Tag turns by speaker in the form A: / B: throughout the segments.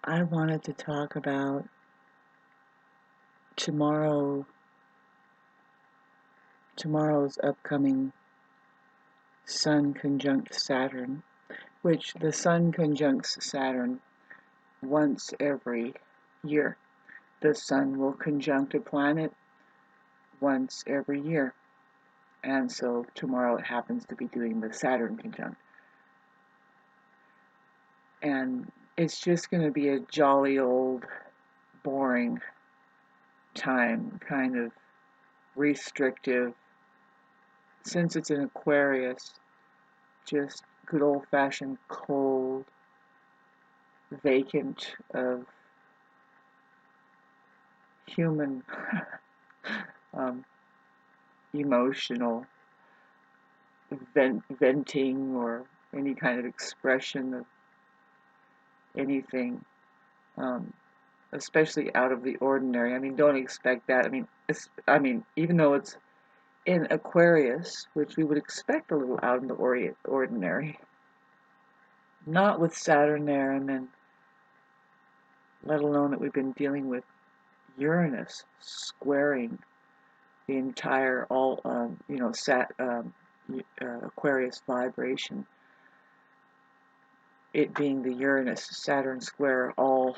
A: I wanted to talk about tomorrow's upcoming Sun conjunct Saturn, which the Sun conjuncts Saturn once every year. The Sun will conjunct a planet once every year. And so tomorrow it happens to be doing the Saturn conjunct. And it's just going to be a jolly old, boring time, kind of restrictive. Since it's an Aquarius, just good old-fashioned cold, vacant of human emotional venting or any kind of expression of anything, especially out of the ordinary. I mean, don't expect that. I mean, even though it's in Aquarius, which we would expect a little out in the ordinary, not with Saturn there, and then let alone that we've been dealing with Uranus squaring the entire Aquarius vibration, it being the Uranus-Saturn square all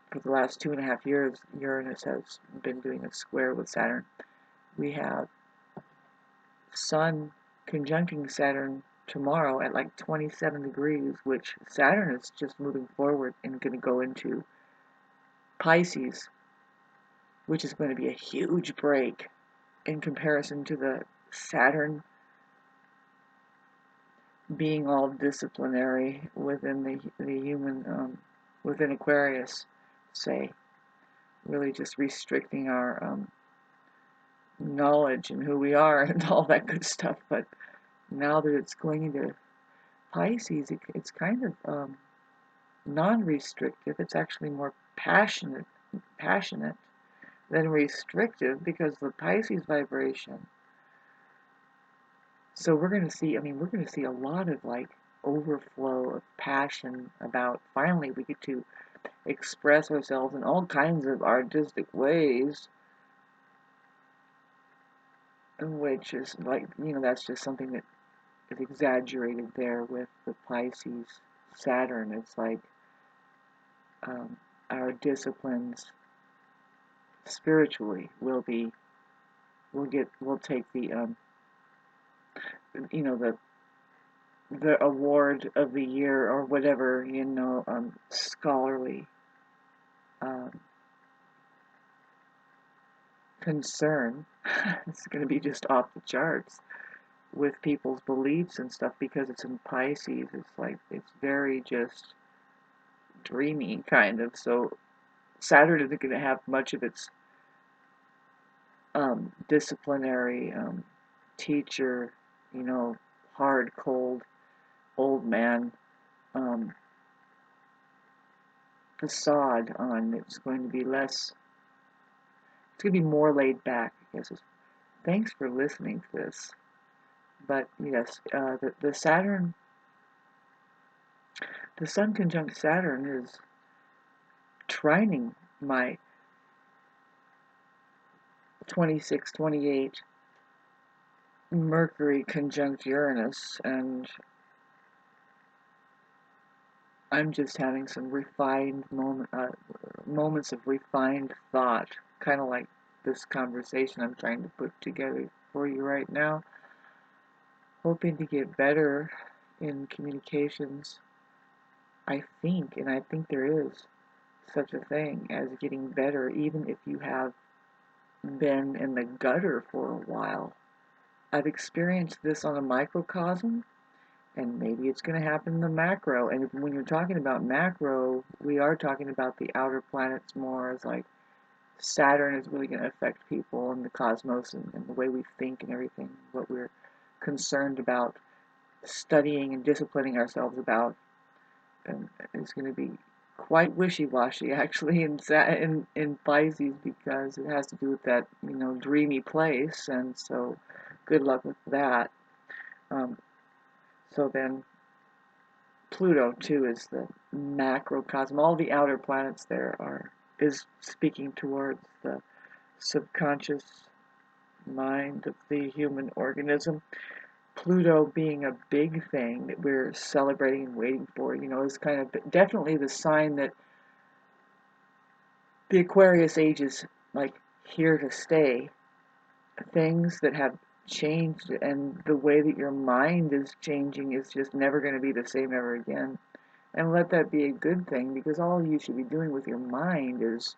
A: for the last 2.5 years. Uranus has been doing a square with Saturn. We have Sun conjuncting Saturn tomorrow at like 27 degrees, which Saturn is just moving forward and going to go into Pisces, which is going to be a huge break in comparison to the Saturn being all disciplinary within the human, within Aquarius, say, really just restricting our knowledge and who we are and all that good stuff. But now that it's going into Pisces, it's kind of non-restrictive. It's actually more passionate than restrictive because of the Pisces vibration. So we're going to see a lot of like overflow of passion about finally we get to express ourselves in all kinds of artistic ways, which is like, that's just something that is exaggerated there with the Pisces Saturn. It's like our disciplines spiritually will take the award of the year or whatever, scholarly concern. It's going to be just off the charts with people's beliefs and stuff because it's in Pisces. It's very just dreamy kind of. So Saturn isn't going to have much of its disciplinary teacher, hard, cold, old man facade on. It's going to be less, it's going to be more laid back, I guess. Thanks for listening to this. But yes, the Sun conjunct Saturn is trining my 26, 28 Mercury conjunct Uranus, and I'm just having some refined moments of refined thought, kind of like this conversation I'm trying to put together for you right now, hoping to get better in communications. I think there is such a thing as getting better, even if you have been in the gutter for a while. I've experienced this on a microcosm, and maybe it's going to happen in the macro. And when you're talking about macro, we are talking about the outer planets more, as like Saturn is really going to affect people and the cosmos and the way we think and everything, what we're concerned about studying and disciplining ourselves about. And it's going to be quite wishy-washy actually in Pisces, because it has to do with that dreamy place, and so good luck with that. So then Pluto too is the macrocosm. All the outer planets there is speaking towards the subconscious mind of the human organism. Pluto being a big thing that we're celebrating and waiting for, is kind of definitely the sign that the Aquarius age is like here to stay. Things that have changed and the way that your mind is changing is just never going to be the same ever again. And let that be a good thing, because all you should be doing with your mind is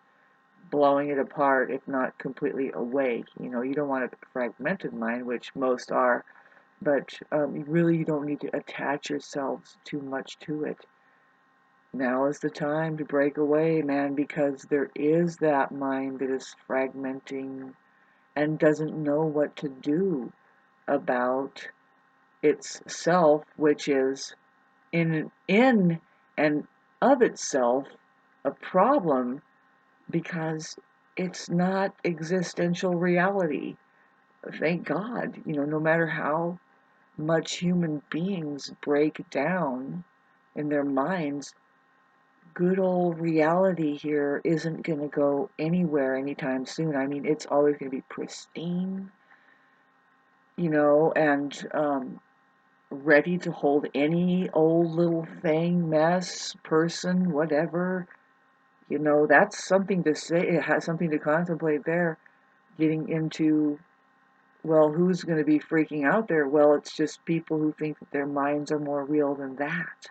A: blowing it apart, if not completely awake. You don't want a fragmented mind, which most are, but you don't need to attach yourselves too much to it. Now is the time to break away, man, because there is that mind that is fragmenting and doesn't know what to do about itself, which is in and of itself a problem, because it's not existential reality. Thank God, no matter how much human beings break down in their minds, good old reality here isn't going to go anywhere anytime soon. I mean, it's always going to be pristine, and ready to hold any old little thing, mess, person, whatever. That's something to say. It has something to contemplate there. Getting into, well, who's going to be freaking out there? Well, it's just people who think that their minds are more real than that.